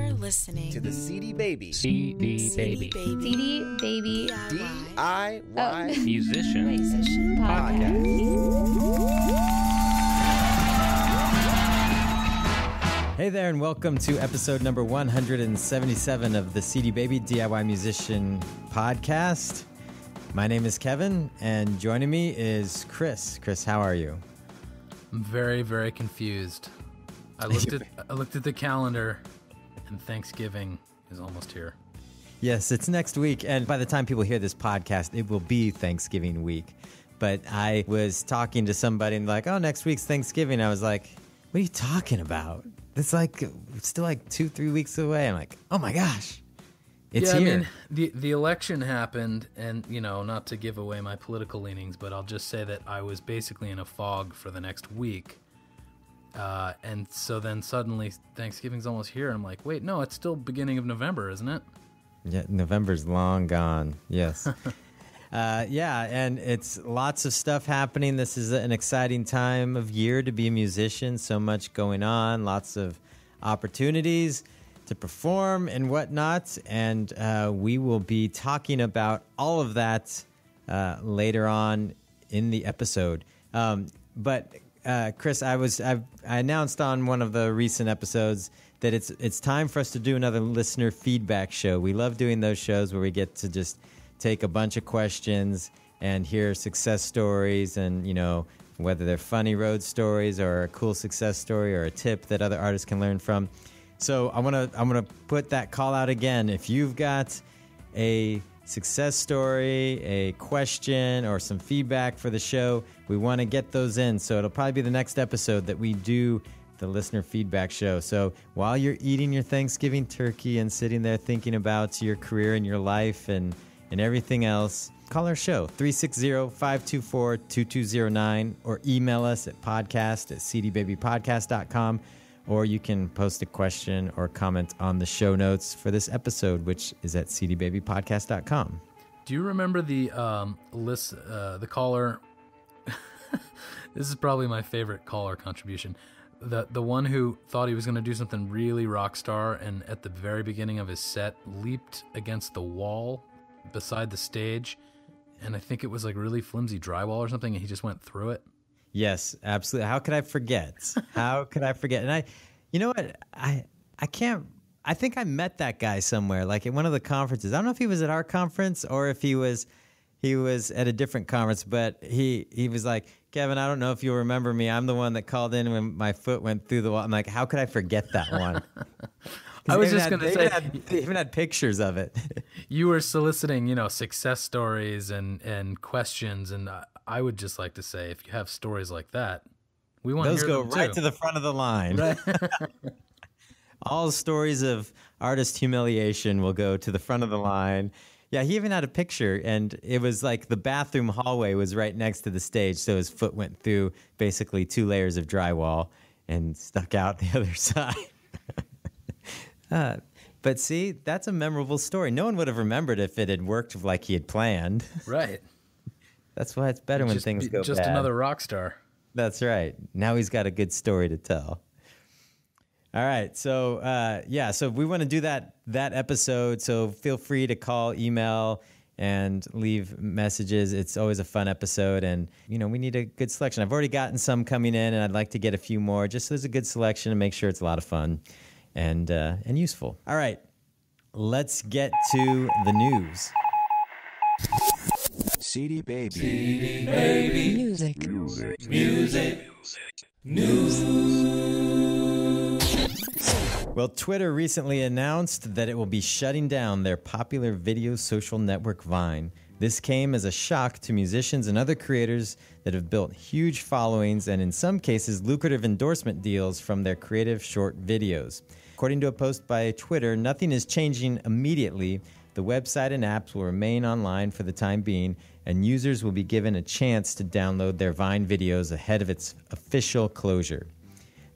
You're listening to the CD Baby CD Baby DIY Musician Podcast. Hey there, and welcome to episode number 177 of the CD Baby DIY Musician Podcast. My name is Kevin, and joining me is Chris. Chris, how are you? I'm very, very confused. I looked at the calendar, and Thanksgiving is almost here. Yes, it's next week, and by the time people hear this podcast, it will be Thanksgiving week. But I was talking to somebody and like, oh, next week's Thanksgiving. I was like, what are you talking about? It's still 2-3 weeks away. I'm like, oh my gosh, it's here. I mean, the election happened, and not to give away my political leanings, but I'll just say that I was basically in a fog for the next week. And so then suddenly Thanksgiving's almost here. And I'm like, wait, no, it's still beginning of November, isn't it? Yeah, November's long gone. Yes. And it's lots of stuff happening. This is an exciting time of year to be a musician. So much going on, lots of opportunities to perform and whatnot. And we will be talking about all of that later on in the episode. But Chris, I announced on one of the recent episodes that it's time for us to do another listener feedback show. We love doing those shows where we get to just take a bunch of questions and hear success stories, and whether they're funny road stories or a cool success story or a tip that other artists can learn from. So I'm gonna put that call out again. If you've got a success story, a question, or some feedback for the show, we want to get those in. So it'll probably be the next episode that we do the listener feedback show. So while you're eating your Thanksgiving turkey and sitting there thinking about your career and your life and everything else, call our show, 360-524-2209, or email us at podcast@cdbabypodcast.com. Or you can post a question or comment on the show notes for this episode, which is at cdbabypodcast.com. Do you remember the caller? This is probably my favorite caller contribution. The one who thought he was going to do something really rock star, and at the very beginning of his set leaped against the wall beside the stage, and I think it was like really flimsy drywall or something, and he just went through it. Yes, absolutely. How could I forget? And you know what? I can't. I think I met that guy somewhere, like at one of the conferences. I don't know if he was at our conference or if he was at a different conference, but he was like, Kevin, I don't know if you'll remember me. I'm the one that called in when my foot went through the wall. I'm like, how could I forget that one? I was just going to say, they even had pictures of it. You were soliciting, success stories and questions, and I would just like to say, if you have stories like that, we want to hear them too. Those go right to the front of the line. Right. All stories of artist humiliation will go to the front of the line. Yeah, he even had a picture, and it was like the bathroom hallway was right next to the stage, so his foot went through basically 2 layers of drywall and stuck out the other side. But see, that's a memorable story. No one would have remembered if it had worked like he had planned. Right. That's why it's better when things go bad. Just another rock star. That's right. Now he's got a good story to tell. All right. So, so we want to do that episode. So feel free to call, email, and leave messages. It's always a fun episode. And, we need a good selection. I've already gotten some coming in, and I'd like to get a few more just so there's a good selection and make sure it's a lot of fun and useful. All right. Let's get to the news. CD Baby. CD Baby. Music. News. Well, Twitter recently announced that it will be shutting down their popular video social network Vine. This came as a shock to musicians and other creators that have built huge followings and, in some cases, lucrative endorsement deals from their creative short videos. According to a post by Twitter, nothing is changing immediately. The website and apps will remain online for the time being, and users will be given a chance to download their Vine videos ahead of its official closure.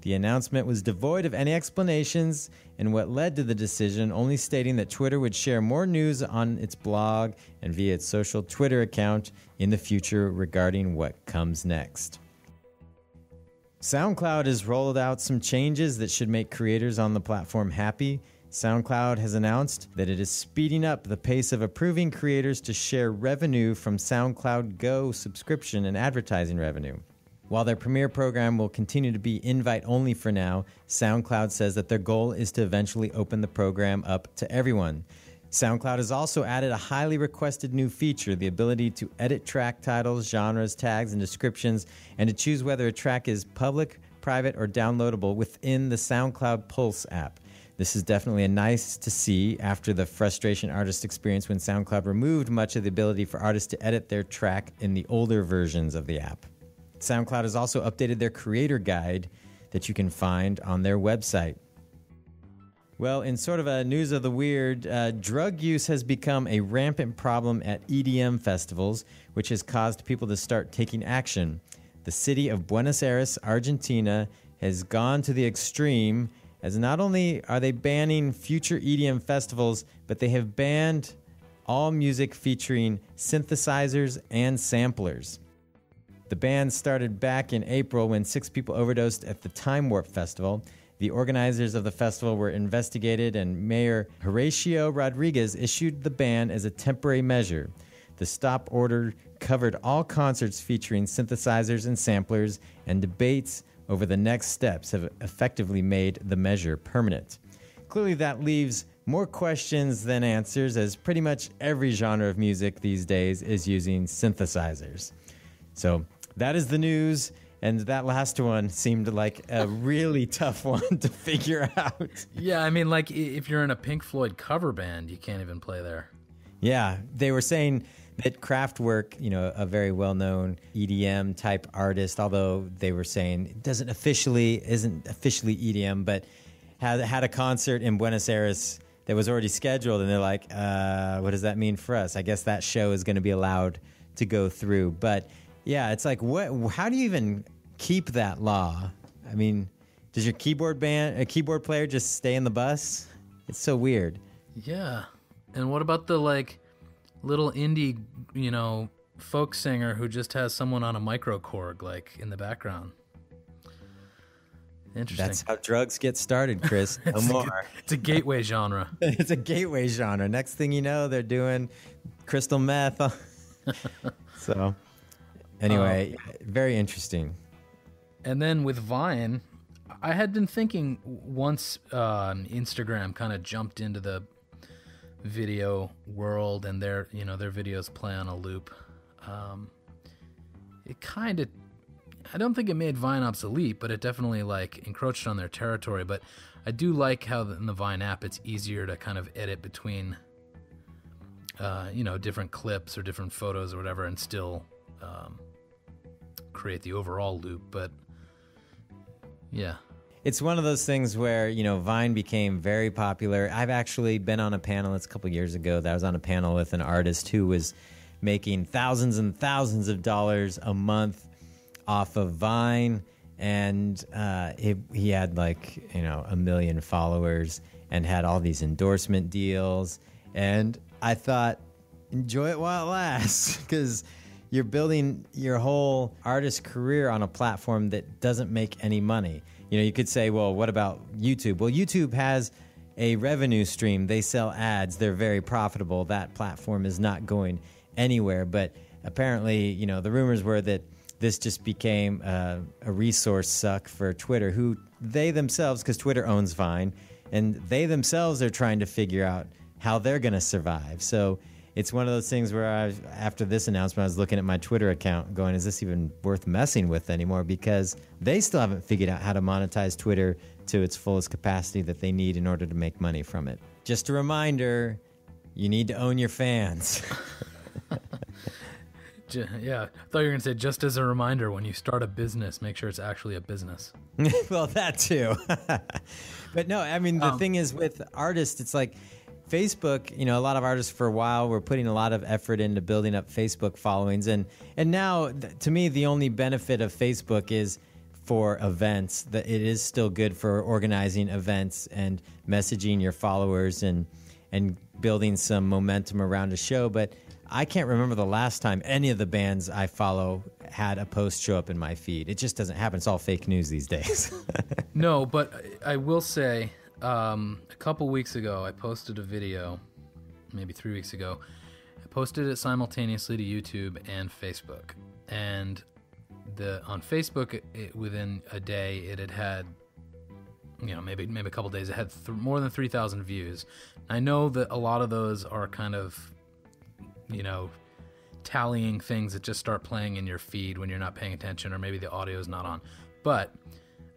The announcement was devoid of any explanations, and what led to the decision only stating that Twitter would share more news on its blog and via its social Twitter account in the future regarding what comes next. SoundCloud has rolled out some changes that should make creators on the platform happy. SoundCloud has announced that it is speeding up the pace of approving creators to share revenue from SoundCloud Go subscription and advertising revenue. While their Premier program will continue to be invite-only for now, SoundCloud says that their goal is to eventually open the program up to everyone. SoundCloud has also added a highly requested new feature, the ability to edit track titles, genres, tags, and descriptions, and to choose whether a track is public, private, or downloadable within the SoundCloud Pulse app. This is definitely a nice to see after the frustration artists experienced when SoundCloud removed much of the ability for artists to edit their track in the older versions of the app. SoundCloud has also updated their creator guide that you can find on their website. Well, in sort of a news of the weird, drug use has become a rampant problem at EDM festivals, which has caused people to start taking action. The city of Buenos Aires, Argentina, has gone to the extreme, as not only are they banning future EDM festivals, but they have banned all music featuring synthesizers and samplers. The ban started back in April when 6 people overdosed at the Time Warp Festival. The organizers of the festival were investigated, and Mayor Horacio Rodriguez issued the ban as a temporary measure. The stop order covered all concerts featuring synthesizers and samplers, and debates over the next steps have effectively made the measure permanent. Clearly, that leaves more questions than answers, as pretty much every genre of music these days is using synthesizers. So that is the news. And that last one seemed like a really tough one to figure out. Yeah, I mean, like, if you're in a Pink Floyd cover band, you can't even play there. Yeah, they were saying that Kraftwerk, a very well-known EDM type artist, although they were saying it isn't officially EDM, but had a concert in Buenos Aires that was already scheduled, and they're like, what does that mean for us? I guess that show is going to be allowed to go through. But yeah, it's like, how do you even keep that law? I mean, does your keyboard player just stay in the bus? It's so weird. Yeah. And what about the little indie, folk singer who just has someone on a microkorg in the background? Interesting. That's how drugs get started, Chris. No more. It's a gateway genre. It's a gateway genre. Next thing you know, they're doing crystal meth. So anyway, very interesting. And then with Vine, I had been thinking once Instagram kind of jumped into the video world and their videos play on a loop. It kind of, I don't think it made Vine obsolete, but it definitely encroached on their territory. But I do like how in the Vine app it's easier to kind of edit between, different clips or different photos or whatever, and still create the overall loop. But yeah. It's one of those things where, Vine became very popular. I've actually been on a panel, it's a couple years ago, that I was on a panel with an artist who was making thousands and thousands of dollars a month off of Vine. And he had 1 million followers and had all these endorsement deals. And I thought, enjoy it while it lasts, because you're building your whole artist career on a platform that doesn't make any money. You could say, well, what about YouTube? Well, YouTube has a revenue stream. They sell ads. They're very profitable. That platform is not going anywhere. But apparently, the rumors were that this just became a resource suck for Twitter, who they themselves, because Twitter owns Vine, and they themselves are trying to figure out how they're going to survive. So it's one of those things where after this announcement, I was looking at my Twitter account going, is this even worth messing with anymore? Because they still haven't figured out how to monetize Twitter to its fullest capacity that they need in order to make money from it. Just a reminder, you need to own your fans. Yeah, I thought you were going to say, just as a reminder, when you start a business, make sure it's actually a business. Well, that too. But no, I mean, the thing is with artists, it's like Facebook, a lot of artists for a while were putting a lot of effort into building up Facebook followings. And now, to me, the only benefit of Facebook is for events, that it is still good for organizing events and messaging your followers and building some momentum around a show. But I can't remember the last time any of the bands I follow had a post show up in my feed. It just doesn't happen. It's all fake news these days. No, but I will say, a couple weeks ago, I posted a video, maybe 3 weeks ago. I posted it simultaneously to YouTube and Facebook. And on Facebook, within a day, it had maybe a couple days, it had more than 3,000 views. I know that a lot of those are kind of, tallying things that just start playing in your feed when you're not paying attention, or maybe the audio is not on. But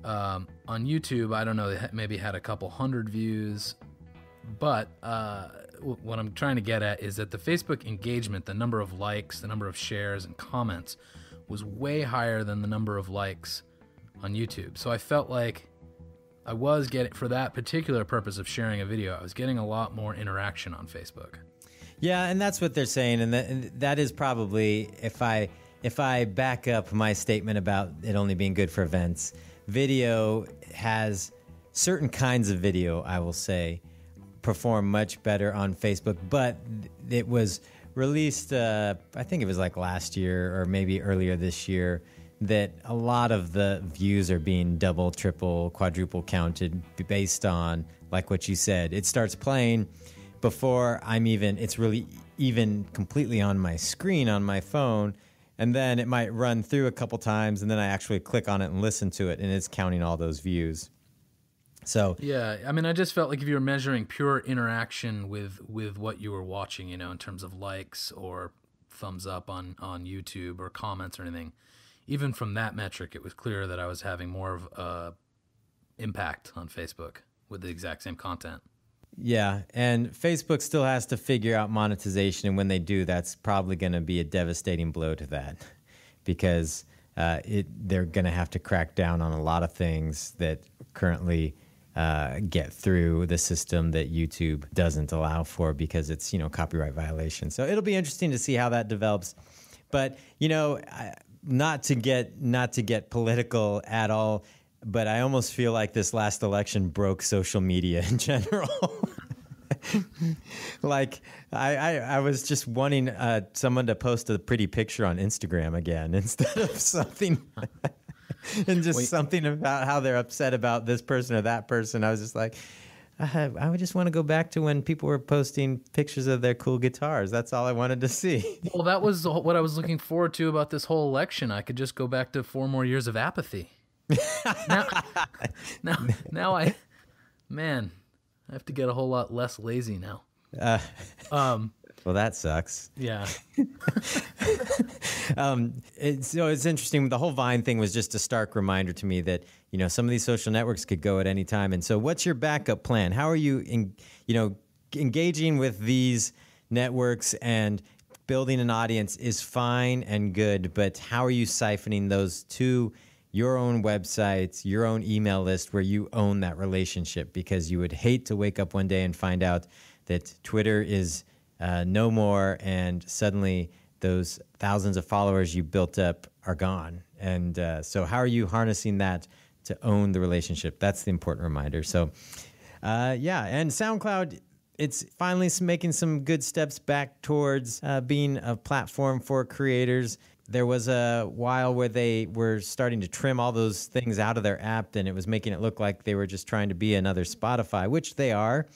on YouTube, I don't know, they maybe had a couple hundred views. But what I'm trying to get at is that the Facebook engagement, the number of likes, the number of shares and comments, was way higher than the number of likes on YouTube. So I felt like I was getting, for that particular purpose of sharing a video, I was getting a lot more interaction on Facebook. Yeah, and that's what they're saying, and that is probably, if I back up my statement about it only being good for events, video has certain kinds of video, I will say, perform much better on Facebook, but it was released, I think it was like last year or maybe earlier this year, that a lot of the views are being double, triple, quadruple counted based on, like what you said, it starts playing before it's really even completely on my screen on my phone, and then it might run through a couple times, and then I actually click on it and listen to it, and it's counting all those views. So yeah, I mean, I just felt like if you were measuring pure interaction with what you were watching, in terms of likes or thumbs up on YouTube or comments or anything, even from that metric, it was clear that I was having more of impact on Facebook with the exact same content. yeah, and Facebook still has to figure out monetization, and when they do, that's probably going to be a devastating blow to that, because they're going to have to crack down on a lot of things that currently get through the system that YouTube doesn't allow for, because it's copyright violation. So it'll be interesting to see how that develops. But not to get political at all, but I almost feel like this last election broke social media in general. Like I was just wanting someone to post a pretty picture on Instagram again instead of something and just something about how they're upset about this person or that person. I was just like, I would just want to go back to when people were posting pictures of their cool guitars. That's all I wanted to see. Well, that was what I was looking forward to about this whole election. I could just go back to 4 more years of apathy. now I have to get a whole lot less lazy now. Well, that sucks. Yeah. It's interesting. The whole Vine thing was just a stark reminder to me that, some of these social networks could go at any time. And so what's your backup plan? How are you, engaging with these networks and building an audience is fine and good, but how are you siphoning those to your own websites, your own email list where you own that relationship? Because you would hate to wake up one day and find out that Twitter is no more, and suddenly those thousands of followers you built up are gone. And so how are you harnessing that to own the relationship? That's the important reminder. So, and SoundCloud, it's finally making some good steps back towards being a platform for creators. There was a while where they were starting to trim all those things out of their app, and it was making it look like they were just trying to be another Spotify, which they are.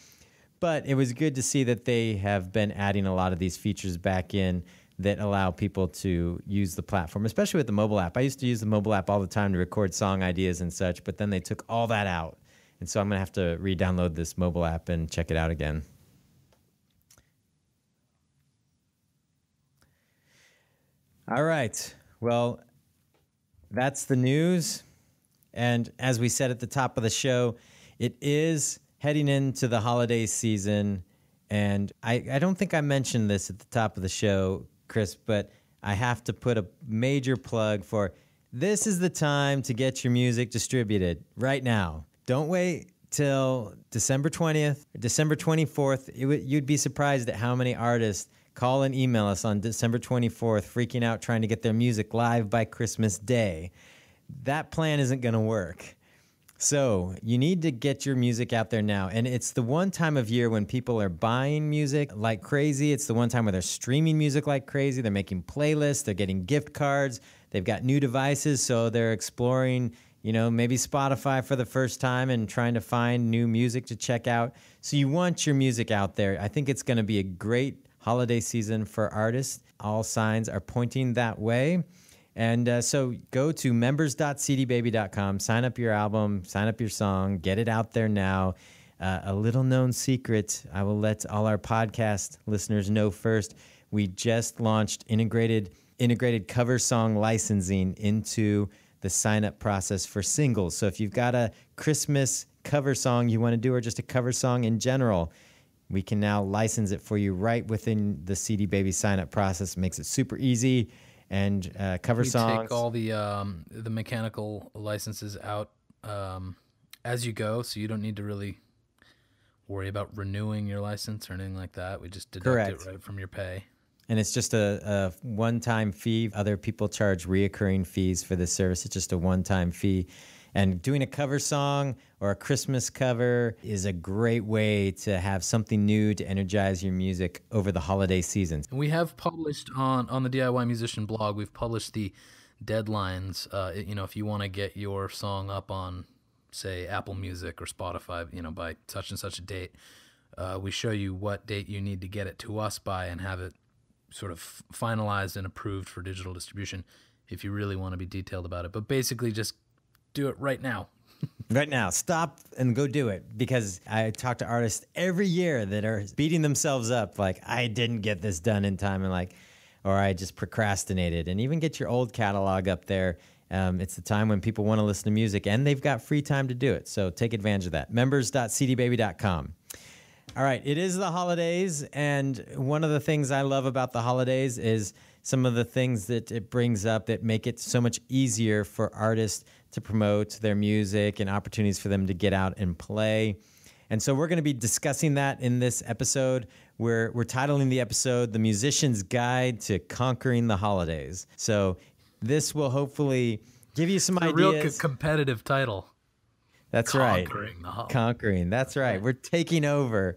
But it was good to see that they have been adding a lot of these features back in that allow people to use the platform, especially with the mobile app. I used to use the mobile app all the time to record song ideas and such, but then they took all that out. And so I'm going to have to re-download this mobile app and check it out again. All right. Well, that's the news. And as we said at the top of the show, it is heading into the holiday season. And I don't think I mentioned this at the top of the show, Chris, but I have to put a major plug for this is the time to get your music distributed right now. Don't wait till December 20th, or December 24th. You'd be surprised at how many artists call and email us on December 24th, freaking out trying to get their music live by Christmas Day. That plan isn't going to work. So you need to get your music out there now. And it's the one time of year when people are buying music like crazy. It's the one time where they're streaming music like crazy. They're making playlists. They're getting gift cards. They've got new devices, so they're exploring, maybe Spotify for the first time and trying to find new music to check out. So you want your music out there. I think it's going to be a great holiday season for artists. All signs are pointing that way. And so go to members.cdbaby.com, sign up your album, sign up your song, get it out there now. A little known secret, I will let all our podcast listeners know first. We just launched integrated cover song licensing into the sign-up process for singles. So if you've got a Christmas cover song you want to do, or just a cover song in general, we can now license it for you right within the CD Baby sign-up process. It makes it super easy. And cover songs. You take all the mechanical licenses out as you go, so you don't need to really worry about renewing your license or anything like that. We just deduct it right from your pay. And it's just a one-time fee. Other people charge reoccurring fees for this service. It's just a one-time fee. And doing a cover song or a Christmas cover is a great way to have something new to energize your music over the holiday season. We have published on the DIY Musician blog, we've published the deadlines. If you want to get your song up on, say, Apple Music or Spotify, by such and such a date, we show you what date you need to get it to us by and have it sort of finalized and approved for digital distribution if you really want to be detailed about it. But basically just do it right now. Right now. Stop and go do it. Because I talk to artists every year that are beating themselves up like, I didn't get this done in time, or I just procrastinated. And even get your old catalog up there. It's the time when people want to listen to music and they've got free time to do it. So take advantage of that. Members.cdbaby.com. All right, it is the holidays, and one of the things I love about the holidays is some of the things that it brings up that make it so much easier for artists to promote their music and opportunities for them to get out and play. And so we're going to be discussing that in this episode. We're titling the episode, The Musician's Guide to Conquering the Holidays. So this will hopefully give you some ideas. A real competitive title. That's Conquering right. Conquering. That's right. We're taking over.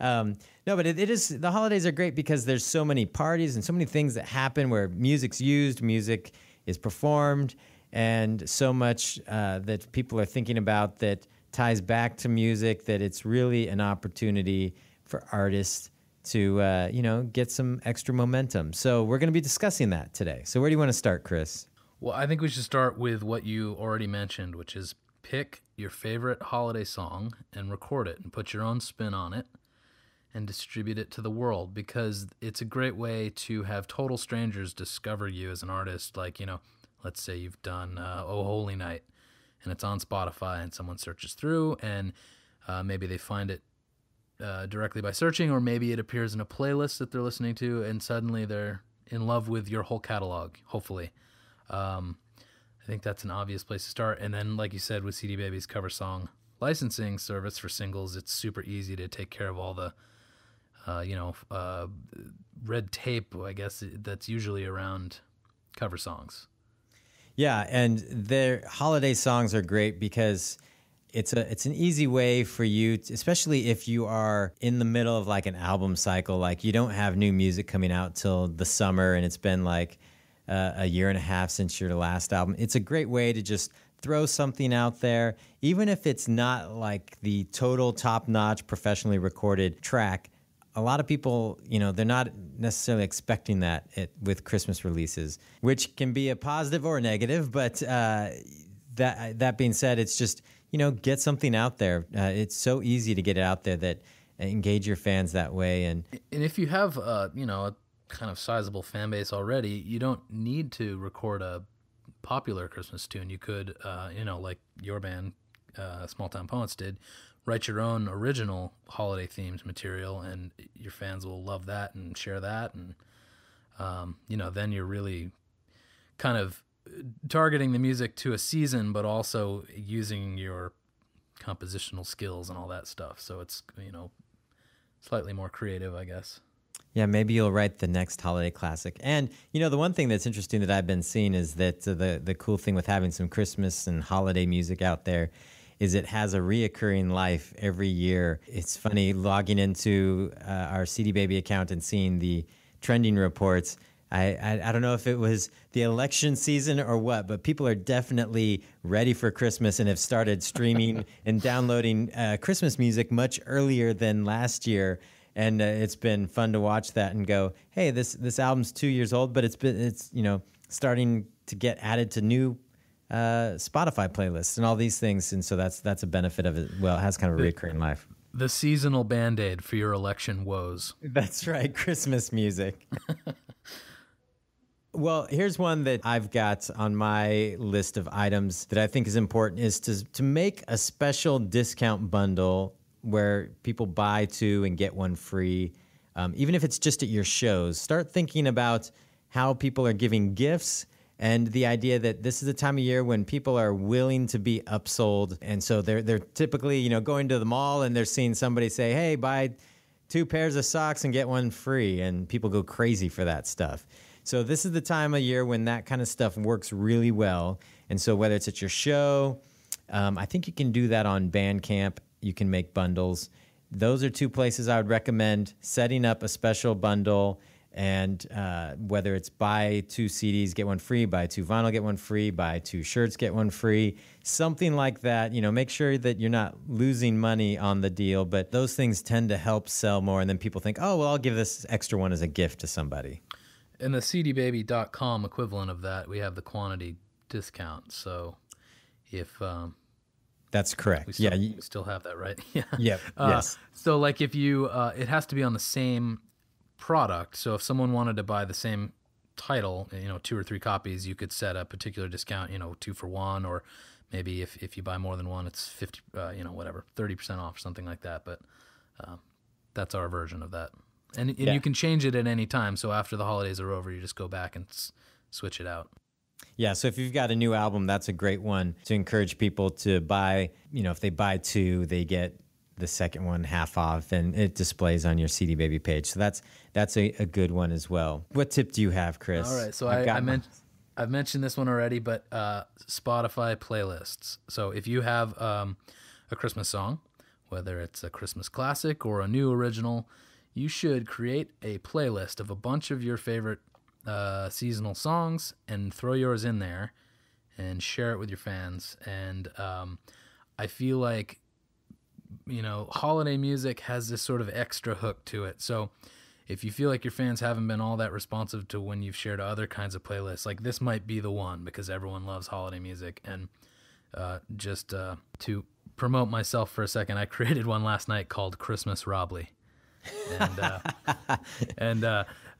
No, but it is. The holidays are great because there's so many parties and so many things that happen where music's used, music is performed, and so much that people are thinking about that ties back to music, that it's really an opportunity for artists to, get some extra momentum. So we're going to be discussing that today. So where do you want to start, Chris? Well, I think we should start with what you already mentioned, which is pick your favorite holiday song and record it and put your own spin on it and distribute it to the world, because it's a great way to have total strangers discover you as an artist. Like, let's say you've done Oh Holy Night and it's on Spotify and someone searches through and maybe they find it directly by searching, or maybe it appears in a playlist that they're listening to and suddenly they're in love with your whole catalog, hopefully. I think that's an obvious place to start. And then, like you said, with CD Baby's cover song licensing service for singles, it's super easy to take care of all the, red tape, I guess, that's usually around cover songs. Yeah, and their holiday songs are great because it's an easy way for you, especially if you are in the middle of like an album cycle, like you don't have new music coming out till the summer and it's been like a year and a half since your last album. It's a great way to just throw something out there, even if it's not like the total top-notch professionally recorded track. A lot of people, they're not necessarily expecting that with Christmas releases, which can be a positive or a negative. But that being said, it's just, get something out there. It's so easy to get it out there that engage your fans that way. And if you have, a kind of sizable fan base already, you don't need to record a popular Christmas tune. You could, like your band, Small Town Poets did, write your own original holiday themed material, and your fans will love that and share that. And, then you're really kind of targeting the music to a season, but also using your compositional skills and all that stuff. So it's, slightly more creative, I guess. Yeah, maybe you'll write the next holiday classic. And, the one thing that's interesting that I've been seeing is that the cool thing with having some Christmas and holiday music out there is it has a reoccurring life every year. It's funny logging into our CD Baby account and seeing the trending reports. I don't know if it was the election season or what, but people are definitely ready for Christmas and have started streaming and downloading Christmas music much earlier than last year. And it's been fun to watch that and go, hey, this album's 2 years old, but it's starting to get added to new Spotify playlists and all these things. And so that's a benefit of it. Well, it has kind of a recurring life. The seasonal Band-Aid for your election woes. That's right, Christmas music. Well, here's one that I've got on my list of items that I think is important is to make a special discount bundle where people buy two and get one free, even if it's just at your shows. Start thinking about how people are giving gifts and the idea that this is a time of year when people are willing to be upsold. And so they're typically, going to the mall and they're seeing somebody say, hey, buy 2 pairs of socks and get one free. And people go crazy for that stuff. So this is the time of year when that kind of stuff works really well. And so whether it's at your show, I think you can do that on Bandcamp. You can make bundles. Those are 2 places I would recommend setting up a special bundle. And whether it's buy 2 CDs, get one free, buy 2 vinyl, get one free, buy 2 shirts, get one free, something like that. Make sure that you're not losing money on the deal. But those things tend to help sell more. And then people think, oh, well, I'll give this extra one as a gift to somebody. In the cdbaby.com equivalent of that, we have the quantity discount. So if... That's correct. We still have that, right? Yeah. Yep. Yes. So like if you, it has to be on the same product. So if someone wanted to buy the same title, 2 or 3 copies, you could set a particular discount, 2 for 1, or maybe if you buy more than one, it's 50, 30% off, something like that. But that's our version of that. And you can change it at any time. So after the holidays are over, you just go back and switch it out. Yeah, so if you've got a new album, that's a great one to encourage people to buy. If they buy 2, they get the second one half off, and it displays on your CD Baby page. So that's a good one as well. What tip do you have, Chris? All right, so I've mentioned this one already, but Spotify playlists. So if you have a Christmas song, whether it's a Christmas classic or a new original, you should create a playlist of a bunch of your favorite seasonal songs and throw yours in there and share it with your fans. And I feel like, holiday music has this sort of extra hook to it. So if you feel like your fans haven't been all that responsive to when you've shared other kinds of playlists, like this might be the one because everyone loves holiday music. And just to promote myself for a second, I created one last night called Christmas Robley. And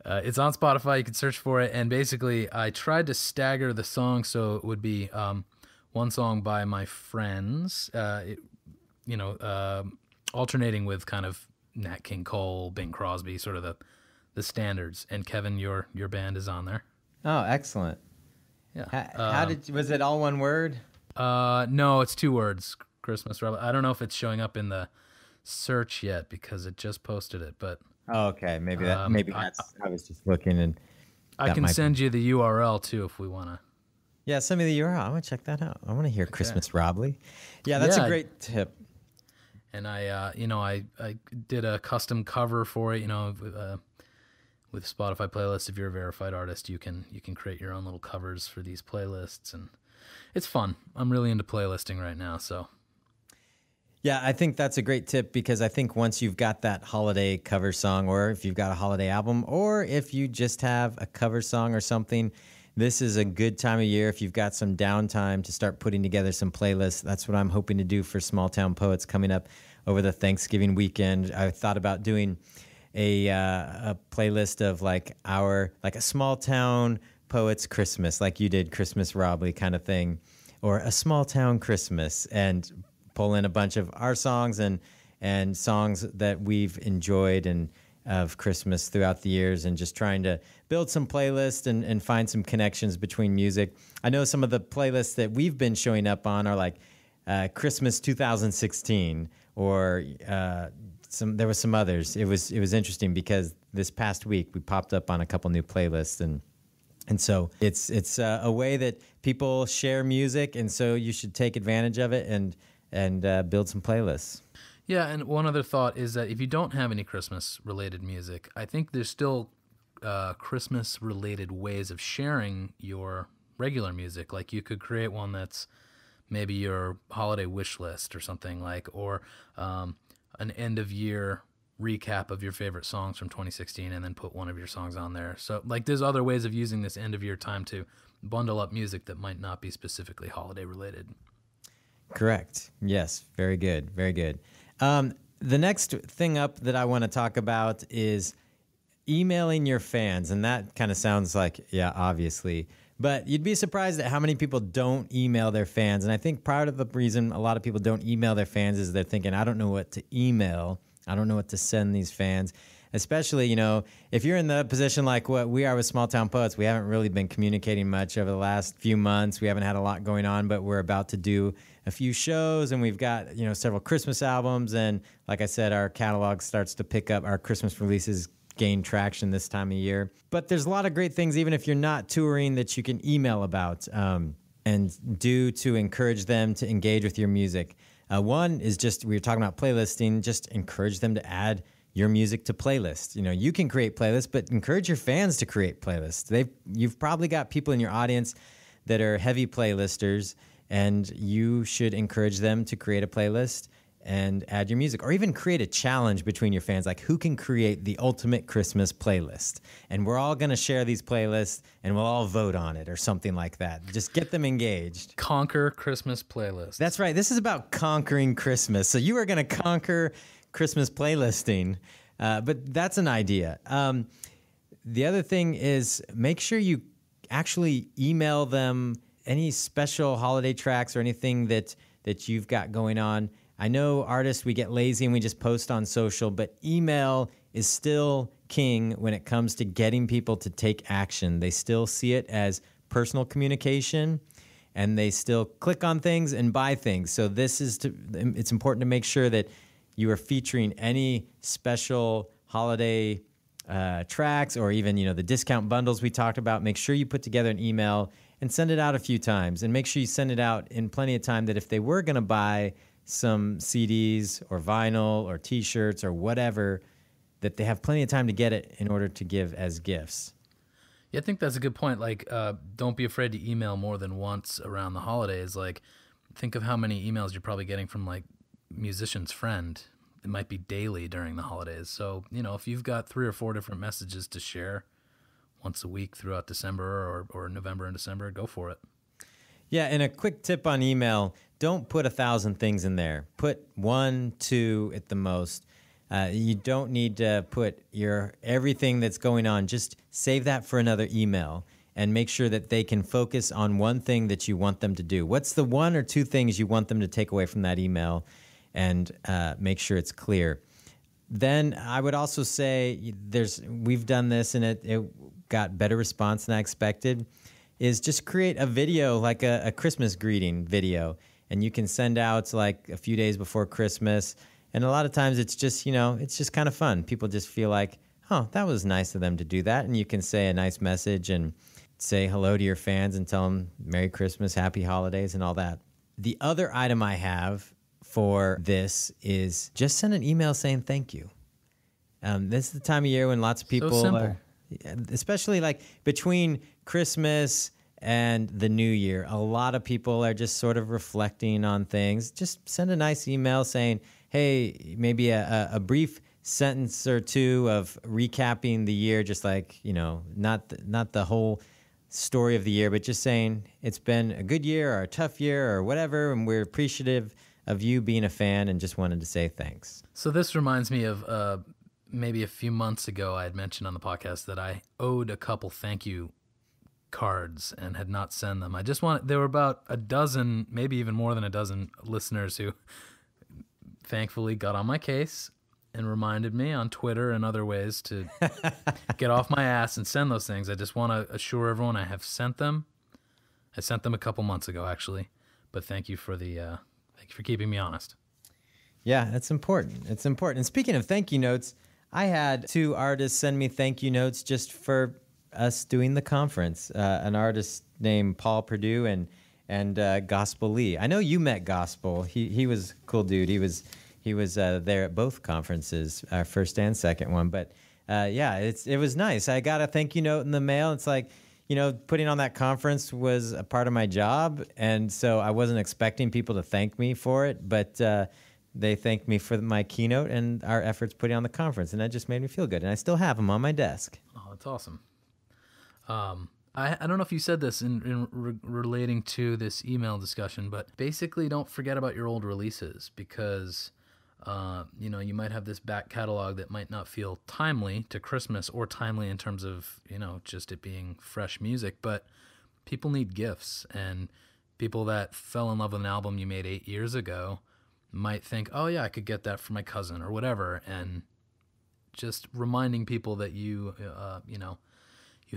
it's on Spotify. You can search for it. And basically, I tried to stagger the songs so it would be one song by my friends, alternating with kind of Nat King Cole, Bing Crosby, sort of the standards. And Kevin, your band is on there. Oh, excellent. Yeah. Was it all one word? No, it's 2 words. Christmas Robley. I don't know if it's showing up in the search yet because it just posted it, but okay, maybe that's I was just looking, and I can send you the URL too if we want to. Yeah, send me the URL. I want to check that out. I want to hear Christmas Robley. Yeah, that's a great tip. And I did a custom cover for it, with Spotify playlists. If you're a verified artist, you can create your own little covers for these playlists, and it's fun. I'm really into playlisting right now, so. Yeah, I think that's a great tip because I think once you've got that holiday cover song, or if you've got a holiday album, or if you just have a cover song or something, this is a good time of year if you've got some downtime to start putting together some playlists. That's what I'm hoping to do for Small Town Poets coming up over the Thanksgiving weekend. I thought about doing a playlist of like a Small Town Poets Christmas, like you did Christmas Robley kind of thing, or a Small Town Christmas, and pull in a bunch of our songs and songs that we've enjoyed and of Christmas throughout the years, and just trying to build some playlists and find some connections between music. I know some of the playlists that we've been showing up on are like Christmas 2016, or there was some others. It was interesting because this past week we popped up on a couple new playlists, and so it's a way that people share music, and so you should take advantage of it and build some playlists. Yeah, and one other thought is that if you don't have any Christmas-related music, I think there's still Christmas-related ways of sharing your regular music. Like you could create one that's maybe your holiday wish list or something like, or an end-of-year recap of your favorite songs from 2016 and then put one of your songs on there. So like there's other ways of using this end-of-year time to bundle up music that might not be specifically holiday-related. Correct. Yes. Very good. Very good. The next thing up that I want to talk about is emailing your fans. And that kind of sounds like, yeah, obviously. But you'd be surprised at how many people don't email their fans. And I think part of the reason a lot of people don't email their fans is they're thinking, I don't know what to email. I don't know what to send these fans. Especially, if you're in the position like what we are with Small Town Poets, we haven't really been communicating much over the last few months. We haven't had a lot going on, but we're about to do a few shows, and we've got, several Christmas albums. And like I said, our catalog starts to pick up. Our Christmas releases gain traction this time of year. But there's a lot of great things, even if you're not touring, that you can email about and do to encourage them to engage with your music. One is just, we were talking about playlisting, just encourage them to add your music to playlists. You can create playlists, but encourage your fans to create playlists. You've probably got people in your audience that are heavy playlisters, and you should encourage them to create a playlist and add your music, or even create a challenge between your fans, like who can create the ultimate Christmas playlist. And we're all going to share these playlists, and we'll all vote on it or something like that. Just get them engaged. Conquer Christmas playlist. That's right. This is about conquering Christmas. So you are going to conquer Christmas playlisting, but that's an idea. The other thing is make sure you actually email them any special holiday tracks or anything that you've got going on. I know artists, we get lazy and we just post on social, but email is still king when it comes to getting people to take action. They still see it as personal communication, and they still click on things and buy things. So it's important to make sure that you are featuring any special holiday tracks, or even, the discount bundles we talked about. Make sure you put together an email and send it out a few times, and make sure you send it out in plenty of time that if they were going to buy some CDs or vinyl or T-shirts or whatever, that they have plenty of time to get it in order to give as gifts. Yeah, I think that's a good point. Like, don't be afraid to email more than once around the holidays. Like, think of how many emails you're probably getting from, like, musician's friend. It might be daily during the holidays. So, if you've got 3 or 4 different messages to share once a week throughout December or November and December, go for it. Yeah, and a quick tip on email, don't put 1,000 things in there. Put 1, 2 at the most. You don't need to put everything that's going on. Just save that for another email and make sure that they can focus on one thing that you want them to do. What's the 1 or 2 things you want them to take away from that email, and make sure it's clear. Then I would also say we've done this and it got better response than I expected, is just create a video, like a Christmas greeting video, and you can send out like a few days before Christmas. And a lot of times it's just, it's just kind of fun. People just feel like, oh, that was nice of them to do that. And you can say a nice message and say hello to your fans and tell them Merry Christmas, Happy Holidays, and all that. The other item I have for this is just send an email saying thank you. This is the time of year when lots of people especially like between Christmas and the New Year, a lot of people are just sort of reflecting on things. Just send a nice email saying, hey, maybe a brief sentence or two of recapping the year, just like, not the whole story of the year, but just saying it's been a good year or a tough year or whatever, and we're appreciative of you being a fan and just wanted to say thanks. So this reminds me of maybe a few months ago I had mentioned on the podcast that I owed a couple thank you cards and had not sent them. There were about a dozen, maybe even more than a dozen listeners who thankfully got on my case and reminded me on Twitter and other ways to get off my ass and send those things. I just want to assure everyone I have sent them. I sent them a couple months ago, actually, but thank you for keeping me honest. Yeah, that's important. It's important. And speaking of thank you notes, I had 2 artists send me thank you notes just for us doing the conference. An artist named Paul Perdue and Gospel Lee. I know you met Gospel. He was a cool dude. He was there at both conferences, our first and second one. But yeah, it was nice. I got a thank you note in the mail. It's like, putting on that conference was a part of my job, and so I wasn't expecting people to thank me for it, but they thanked me for my keynote and our efforts putting on the conference, and that just made me feel good. And I still have them on my desk. Oh, that's awesome. I don't know if you said this in relating to this email discussion, but basically don't forget about your old releases because, you might have this back catalog that might not feel timely to Christmas or timely in terms of, just it being fresh music, but people need gifts, and people that fell in love with an album you made 8 years ago might think, oh yeah, I could get that for my cousin or whatever. And just reminding people that you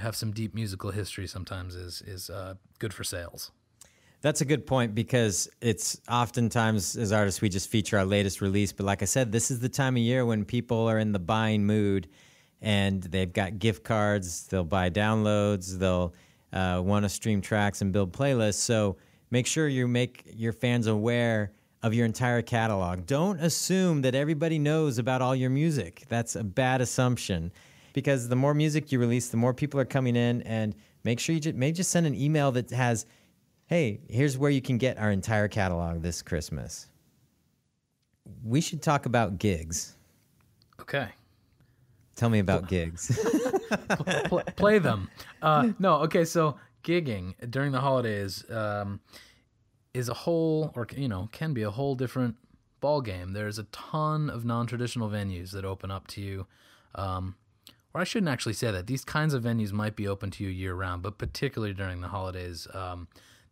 have some deep musical history sometimes is good for sales. That's a good point because it's oftentimes as artists we just feature our latest release. But like I said, this is the time of year when people are in the buying mood and they've got gift cards, they'll buy downloads, they'll want to stream tracks and build playlists. So make sure you make your fans aware of your entire catalog. Don't assume that everybody knows about all your music. That's a bad assumption. Because the more music you release, the more people are coming in, and make sure you maybe just send an email that has, hey, here's where you can get our entire catalog this Christmas. We should talk about gigs. Okay. Tell me about gigs. Play them. No, okay, so gigging during the holidays is a whole, or can be a whole different ball game. There's a ton of non-traditional venues that open up to you. Or I shouldn't actually say that. These kinds of venues might be open to you year-round, but particularly during the holidays,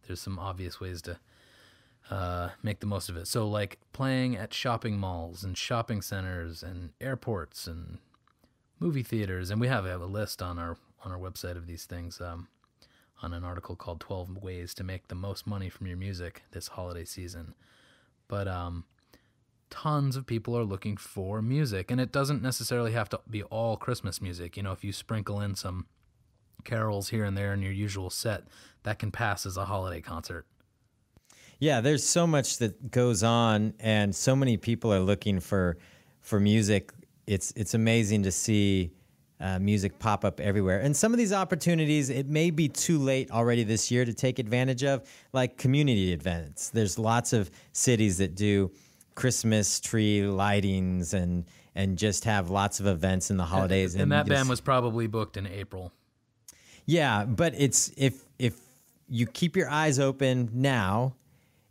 there's some obvious ways to make the most of it. So like playing at shopping malls and shopping centers and airports and movie theaters. And we have a list on our website of these things on an article called 12 Ways to Make the Most Money from Your Music This Holiday Season. But tons of people are looking for music, and it doesn't necessarily have to be all Christmas music. If you sprinkle in some carols here and there in your usual set, that can pass as a holiday concert. Yeah, there's so much that goes on, and so many people are looking for music. It's amazing to see music pop up everywhere. And some of these opportunities, it may be too late already this year to take advantage of, like community events. There's lots of cities that do Christmas tree lightings and just have lots of events in the holidays. And that band was probably booked in April. Yeah, but it's if you keep your eyes open now,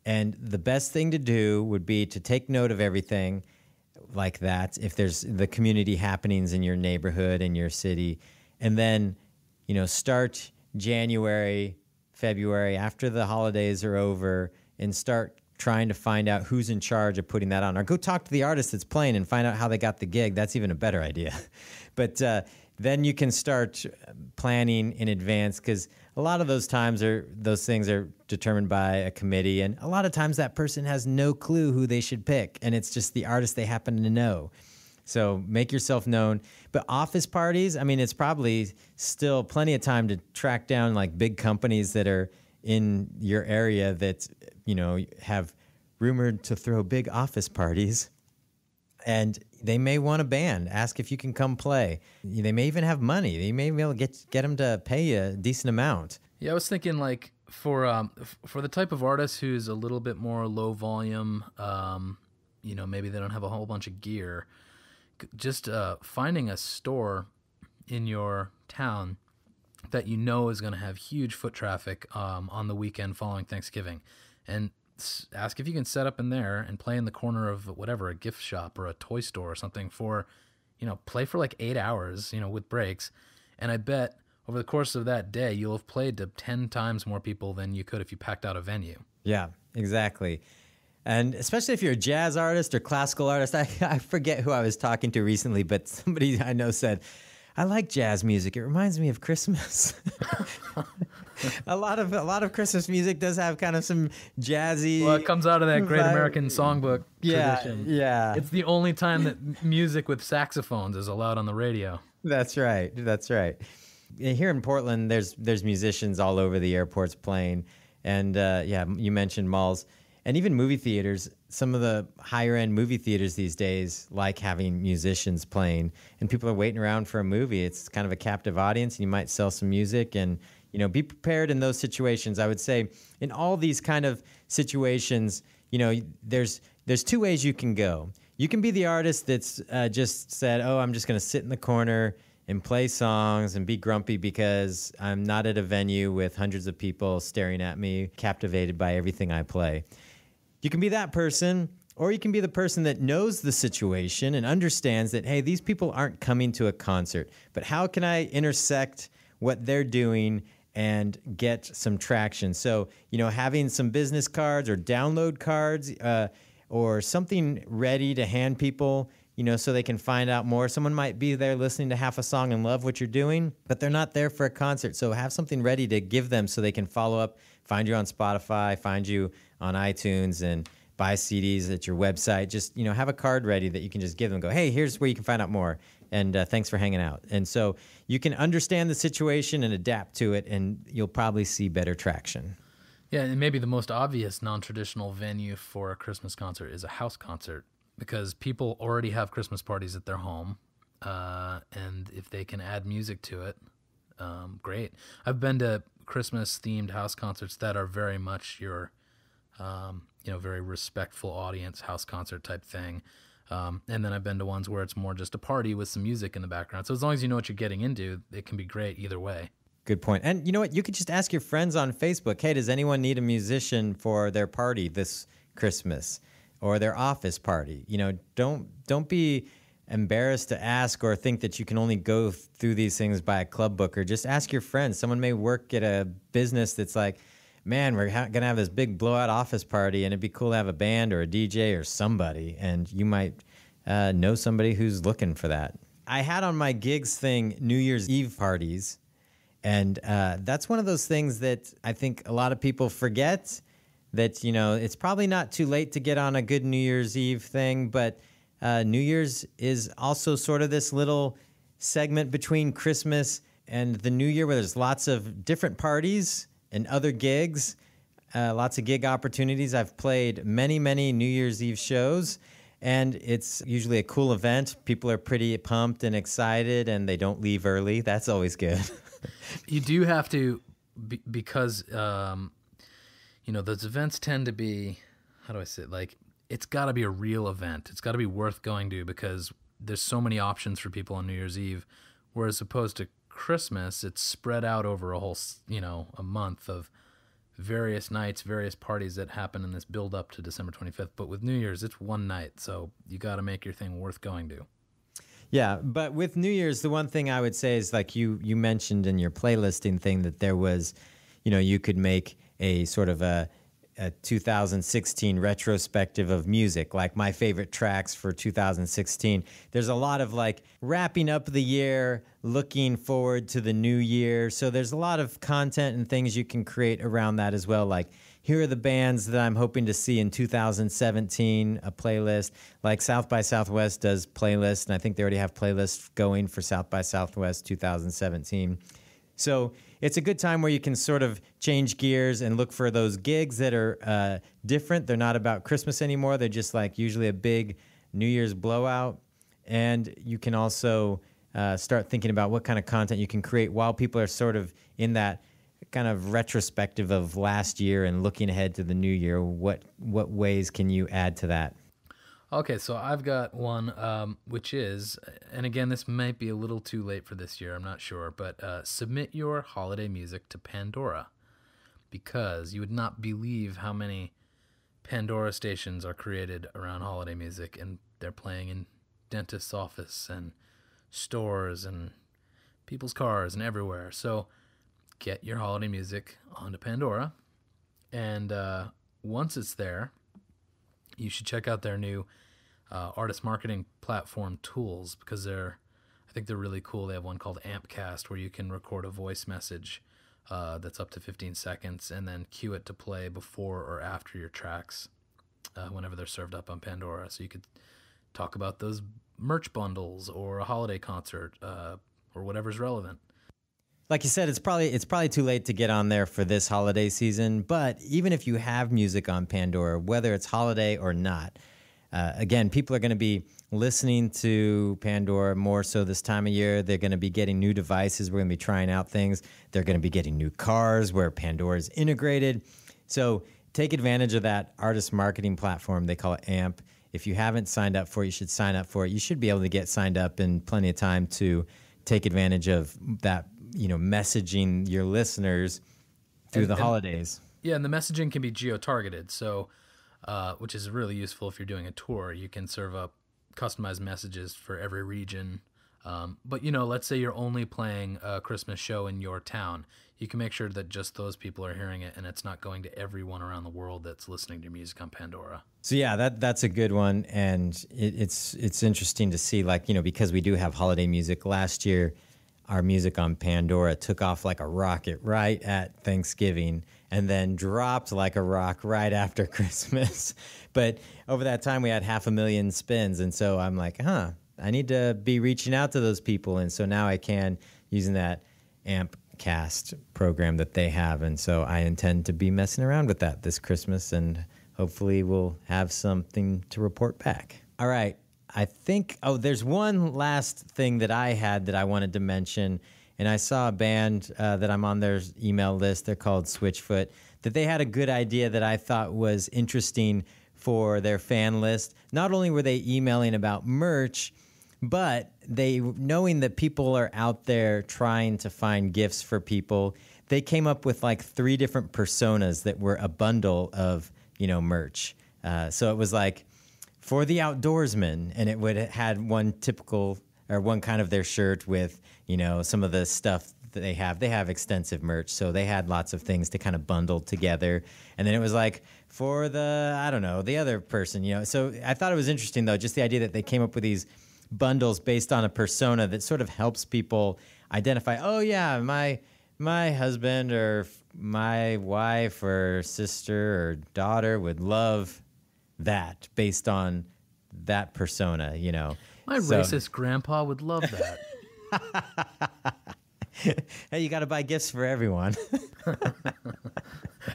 and the best thing to do would be to take note of everything like that. If there's the community happenings in your neighborhood, in your city, and then, start January, February, after the holidays are over, and start trying to find out who's in charge of putting that on. Or go talk to the artist that's playing and find out how they got the gig. That's even a better idea. But then you can start planning in advance, because a lot of those things are determined by a committee, and a lot of times that person has no clue who they should pick, and it's just the artist they happen to know. So make yourself known. But office parties, it's probably still plenty of time to track down like big companies that are in your area that, have rumored to throw big office parties. And they may want a band. Ask if you can come play. They may even have money. They may be able to get them to pay you a decent amount. Yeah, I was thinking like for the type of artist who's a little bit more low volume, maybe they don't have a whole bunch of gear. Just finding a store in your town that is going to have huge foot traffic on the weekend following Thanksgiving, and ask if you can set up in there and play in the corner of whatever, a gift shop or a toy store or something play for like 8 hours, with breaks. And I bet over the course of that day, you'll have played to 10 times more people than you could if you packed out a venue. Yeah, exactly. And especially if you're a jazz artist or classical artist, I forget who I was talking to recently, but somebody I know said, I like jazz music. It reminds me of Christmas. A lot of Christmas music does have kind of some jazzy. Well, it comes out of that Great American Songbook tradition. Yeah. It's the only time that music with saxophones is allowed on the radio. That's right. Here in Portland, there's musicians all over the airports playing, and you mentioned malls. And even movie theaters, some of the higher end movie theaters these days like having musicians playing, and people are waiting around for a movie. It's kind of a captive audience, and you might sell some music, and be prepared in those situations. I would say in all these kind of situations, there's two ways you can go. You can be the artist that's just said, oh, I'm just going to sit in the corner and play songs and be grumpy because I'm not at a venue with hundreds of people staring at me, captivated by everything I play. You can be that person, or you can be the person that knows the situation and understands that, hey, these people aren't coming to a concert, but how can I intersect what they're doing and get some traction? So, having some business cards or download cards or something ready to hand people, so they can find out more. Someone might be there listening to half a song and love what you're doing, but they're not there for a concert. So have something ready to give them so they can follow up, find you on Spotify, find you on iTunes, and buy CDs at your website. Just, have a card ready that you can just give them. Go, hey, here's where you can find out more. And thanks for hanging out. And so you can understand the situation and adapt to it, and you'll probably see better traction. Yeah, and maybe the most obvious non-traditional venue for a Christmas concert is a house concert, because people already have Christmas parties at their home, and if they can add music to it, great. I've been to Christmas-themed house concerts that are very much your, very respectful audience house concert type thing. And then I've been to ones where it's more just a party with some music in the background. So as long as you know what you're getting into, it can be great either way. Good point. And you know what? You could just ask your friends on Facebook, hey, does anyone need a musician for their party this Christmas or their office party? Don't be embarrassed to ask or think that you can only go through these things by a club booker. Just ask your friends. Someone may work at a business that's like, man, we're going to have this big blowout office party, and it'd be cool to have a band or a DJ or somebody, and you might know somebody who's looking for that. I had on my gigs thing New Year's Eve parties, and that's one of those things that I think a lot of people forget, that, it's probably not too late to get on a good New Year's Eve thing, but New Year's is also sort of this little segment between Christmas and the New Year where there's lots of different parties and other gigs, lots of gig opportunities. I've played many, many New Year's Eve shows, and it's usually a cool event. People are pretty pumped and excited, and they don't leave early. That's always good. You do have to, because, those events tend to be, how do I say it? Like, it's got to be a real event. It's got to be worth going to, because there's so many options for people on New Year's Eve, whereas opposed to Christmas, it's spread out over a whole, a month of various nights, various parties that happen in this build up to December 25th. But with New Year's, it's one night, so you got to make your thing worth going to. Yeah, but with New Year's, the one thing I would say is, like you mentioned in your playlisting thing, that there was, you could make a sort of a 2016 retrospective of music, like my favorite tracks for 2016. There's a lot of like wrapping up the year, looking forward to the new year. So there's a lot of content and things you can create around that as well. Like, here are the bands that I'm hoping to see in 2017, a playlist. Like South by Southwest does playlists, and I think they already have playlists going for South by Southwest 2017. So it's a good time where you can sort of change gears and look for those gigs that are different. They're not about Christmas anymore. They're just like usually a big New Year's blowout. And you can also start thinking about what kind of content you can create while people are sort of in that kind of retrospective of last year and looking ahead to the new year. What ways can you add to that? Okay, so I've got one, which is, and again, this might be a little too late for this year, I'm not sure, but submit your holiday music to Pandora, because you would not believe how many Pandora stations are created around holiday music, and they're playing in dentist's office and stores and people's cars and everywhere. So get your holiday music onto Pandora, and once it's there, you should check out their new artist marketing platform tools, because I think they're really cool. They have one called Ampcast, where you can record a voice message that's up to 15 seconds and then cue it to play before or after your tracks whenever they're served up on Pandora. So you could talk about those merch bundles or a holiday concert or whatever's relevant. like you said, it's probably too late to get on there for this holiday season. But even if you have music on Pandora, whether it's holiday or not, again, people are going to be listening to Pandora more so this time of year. They're going to be getting new devices. We're going to be trying out things. They're going to be getting new cars where Pandora is integrated. So take advantage of that artist marketing platform. They call it AMP. If you haven't signed up for it, you should sign up for it. You should be able to get signed up in plenty of time to take advantage of that, messaging your listeners through the holidays. Yeah, and the messaging can be geo-targeted, so which is really useful if you're doing a tour. You can serve up customized messages for every region. But, let's say you're only playing a Christmas show in your town. You can make sure that just those people are hearing it and it's not going to everyone around the world that's listening to your music on Pandora. So, yeah, that's a good one. And it's interesting to see, because we do have holiday music. Last year, our music on Pandora took off like a rocket right at Thanksgiving and then dropped like a rock right after Christmas. But over that time, we had 500,000 spins. And so I'm like, I need to be reaching out to those people. And so now I can, using that AMP cast program that they have. And so I intend to be messing around with that this Christmas, and hopefully we'll have something to report back. All right. I think, there's one last thing that I had that I wanted to mention. And I saw a band that I'm on their email list. They're called Switchfoot, that they had a good idea that I thought was interesting for their fan list. Not only were they emailing about merch, but they, knowing that people are out there trying to find gifts for people, they came up with like 3 different personas that were a bundle of, merch. So it was like for the outdoorsman, and it would had one typical or one kind of their shirt with, some of the stuff that they have. They have extensive merch, so they had lots of things to kind of bundle together. And then it was like for the other person, So I thought it was interesting, though, just the idea that they came up with these bundles based on a persona that sort of helps people identify, my husband or my wife or sister or daughter would love that based on that persona, My racist grandpa would love that. Hey, you got to buy gifts for everyone.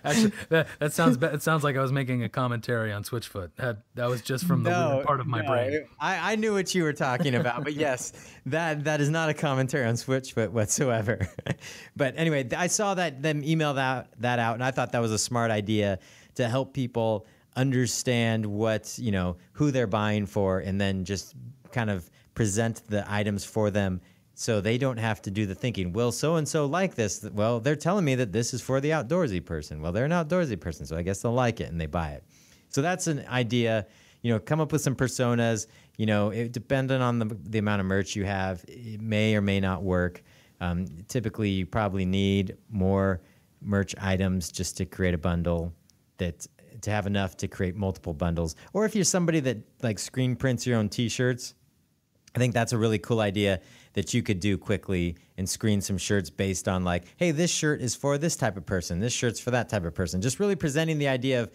Actually, that sounds like I was making a commentary on Switchfoot. That was just from the weird part of my brain. I knew what you were talking about, but yes, that is not a commentary on Switchfoot whatsoever. But anyway, I saw them email that out, and I thought that was a smart idea to help people understand what, who they're buying for, and then just kind of present the items for them so they don't have to do the thinking. Well, so-and-so like this. Well, they're telling me that this is for the outdoorsy person. Well, they're an outdoorsy person, so I guess they'll like it, and they buy it. So that's an idea. Come up with some personas. It, depending on the amount of merch you have, it may or may not work. Typically, you probably need more merch items just to create a bundle to have enough to create multiple bundles. Or if you're somebody that like screen prints your own T-shirts, I think that's a really cool idea that you could do quickly and screen some shirts based on like, hey, this shirt is for this type of person. This shirt's for that type of person. Just really presenting the idea of,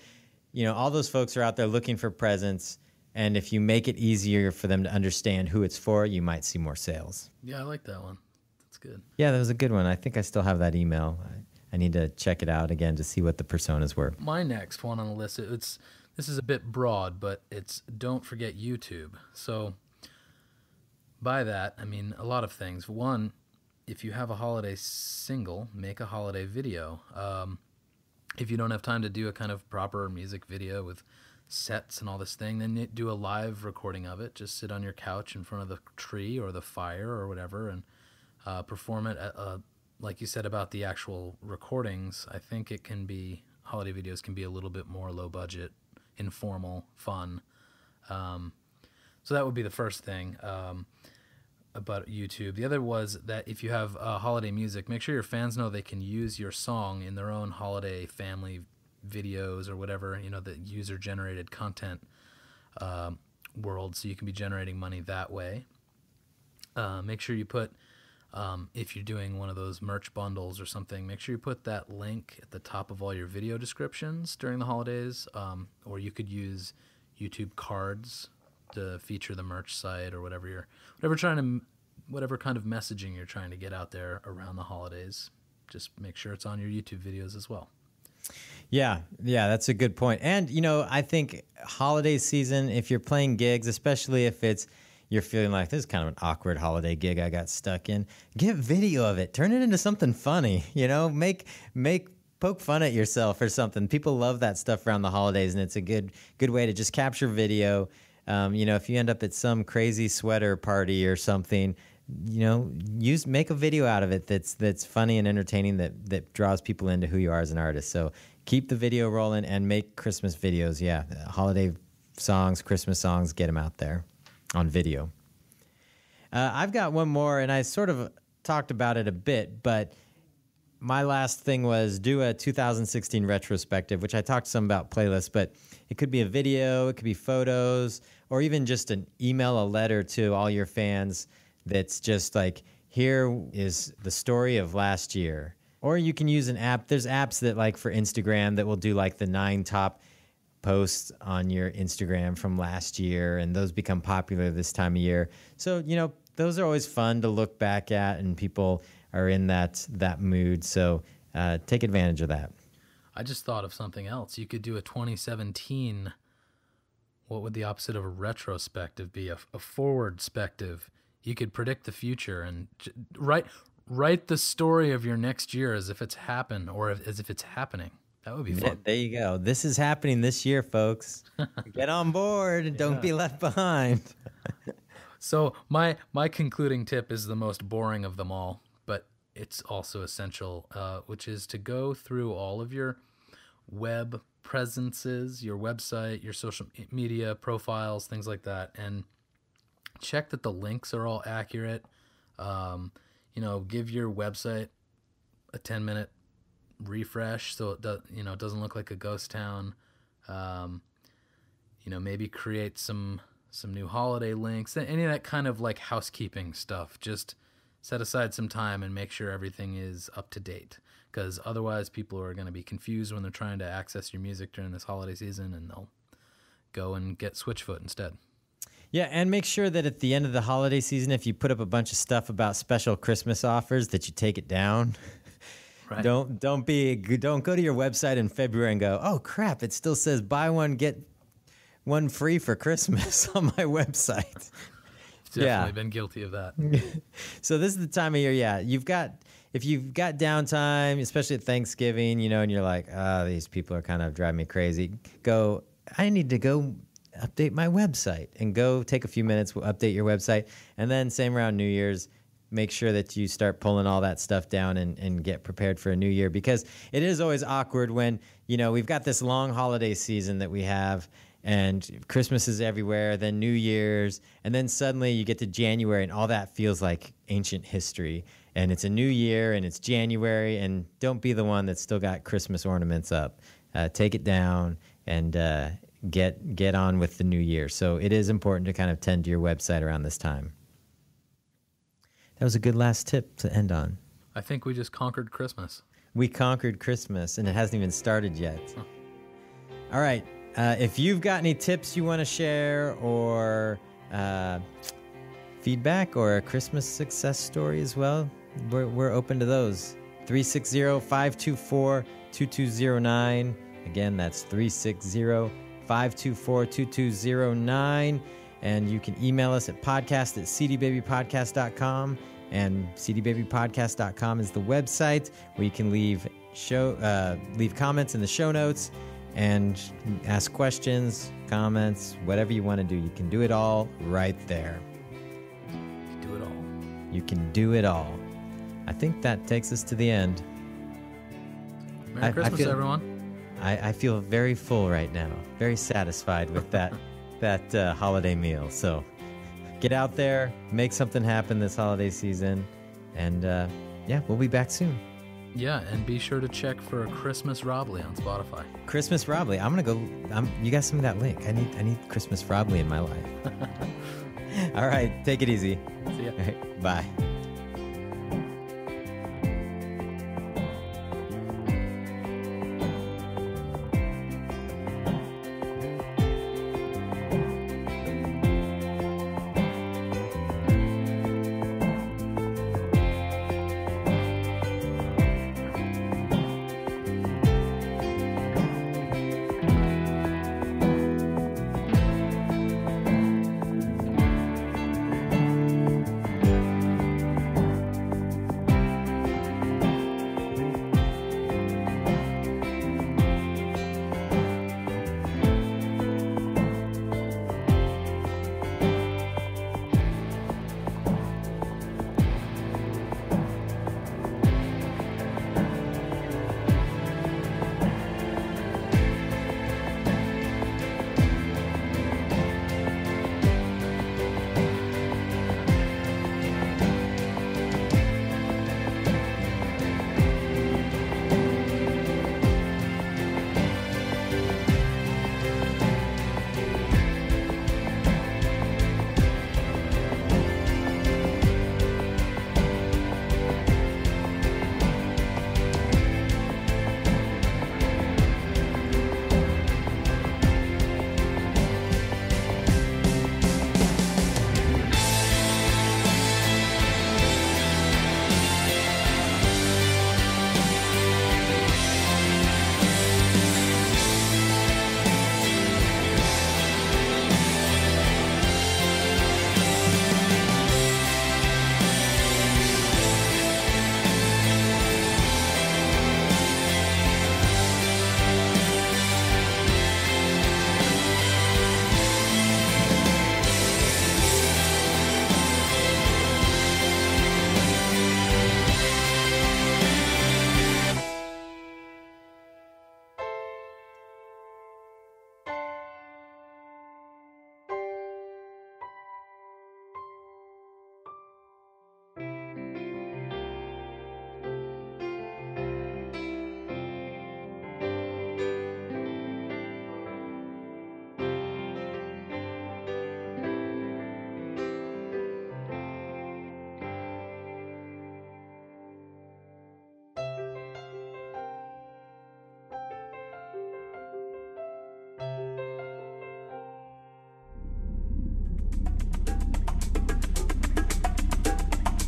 all those folks are out there looking for presents. And if you make it easier for them to understand who it's for, you might see more sales. Yeah, I like that one. That's good. Yeah, that was a good one. I think I still have that email. I need to check it out again to see what the personas were. My next one on the list, this is a bit broad, but it's don't forget YouTube. So by that, I mean a lot of things. One, if you have a holiday single, make a holiday video. If you don't have time to do a kind of proper music video with sets and all this thing, then do a live recording of it. Just sit on your couch in front of the tree or the fire or whatever and perform it. Like you said about the actual recordings, I think holiday videos can be a little bit more low budget, informal, fun. So that would be the first thing about YouTube. The other was that if you have holiday music, make sure your fans know they can use your song in their own holiday family videos or whatever, the user-generated content world, so you can be generating money that way. Make sure you put, if you're doing one of those merch bundles or something, make sure you put that link at the top of all your video descriptions during the holidays, or you could use YouTube cards to feature the merch site or whatever you're trying to whatever kind of messaging you're trying to get out there around the holidays, just make sure it's on your YouTube videos as well. Yeah, that's a good point. And, I think holiday season, if you're playing gigs, especially if you're feeling like this is kind of an awkward holiday gig I got stuck in, get video of it. Turn it into something funny, poke fun at yourself or something. People love that stuff around the holidays, and it's a good way to just capture video. If you end up at some crazy sweater party or something, make a video out of it that's funny and entertaining, that draws people into who you are as an artist. So keep the video rolling and make Christmas videos. Yeah, holiday songs, Christmas songs, get them out there on video. I've got one more, and I sort of talked about it a bit, but my last thing was do a 2016 retrospective, which I talked some about playlists, but it could be a video, it could be photos, or even just an email, a letter to all your fans that's just like, here is the story of last year. Or you can use an app. There's apps that, like for Instagram, that will do like the 9 top posts on your Instagram from last year, and those become popular this time of year. So, those are always fun to look back at, and people are in that mood. So take advantage of that. I just thought of something else. You could do a 2017. What would the opposite of a retrospective be? A forward-spective. You could predict the future and write the story of your next year as if it's happened, or as if it's happening. That would be fun. There you go. This is happening this year, folks. Get on board and don't be left behind. So my concluding tip is the most boring of them all, but it's also essential, which is to go through all of your web presences, your website, your social media profiles, things like that, and check that the links are all accurate. Give your website a 10-minute refresh so it doesn't look like a ghost town. Maybe create some new holiday links, any of that kind of like housekeeping stuff. Just set aside some time and make sure everything is up to date, because otherwise people are going to be confused when they're trying to access your music during this holiday season, and they'll go and get Switchfoot instead. Yeah, and make sure that at the end of the holiday season, if you put up a bunch of stuff about special Christmas offers, that you take it down. Right. Don't go to your website in February and go, oh crap, it still says buy one get one free for Christmas on my website. Definitely been guilty of that. So this is the time of year, if you've got downtime, especially at Thanksgiving, and you're like, these people are kind of driving me crazy, I need to go update my website, and go take a few minutes, update your website. And then same around New Year's, make sure that you start pulling all that stuff down and get prepared for a new year, because it is always awkward when, we've got this long holiday season that we have, and Christmas is everywhere, then New Year's, and then suddenly you get to January and all that feels like ancient history, and it's a new year and it's January, and don't be the one that's still got Christmas ornaments up. Take it down and get on with the new year. So it is important to kind of tend to your website around this time. That was a good last tip to end on. I think we just conquered Christmas. We conquered Christmas, and it hasn't even started yet. All right. If you've got any tips you want to share, or feedback, or a Christmas success story as well, we're open to those. 360-524-2209. Again, that's 360-524-2209. And you can email us at podcast@cdbabypodcast.com. And cdbabypodcast.com is the website where you can leave comments in the show notes and ask questions, comments, whatever you want to do. You can do it all right there. Do it all. You can do it all. I think that takes us to the end. Merry Christmas, everyone. I feel very full right now, very satisfied with that holiday meal. So get out there, make something happen this holiday season, and we'll be back soon. Yeah, and be sure to check for Christmas Robley on Spotify. Christmas Robley. I'm gonna go. You guys send me that link. I need Christmas Robley in my life. All right, take it easy. See ya. All right, bye.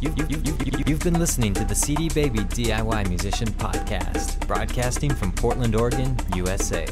You've been listening to the CD Baby DIY Musician Podcast, broadcasting from Portland, Oregon, USA.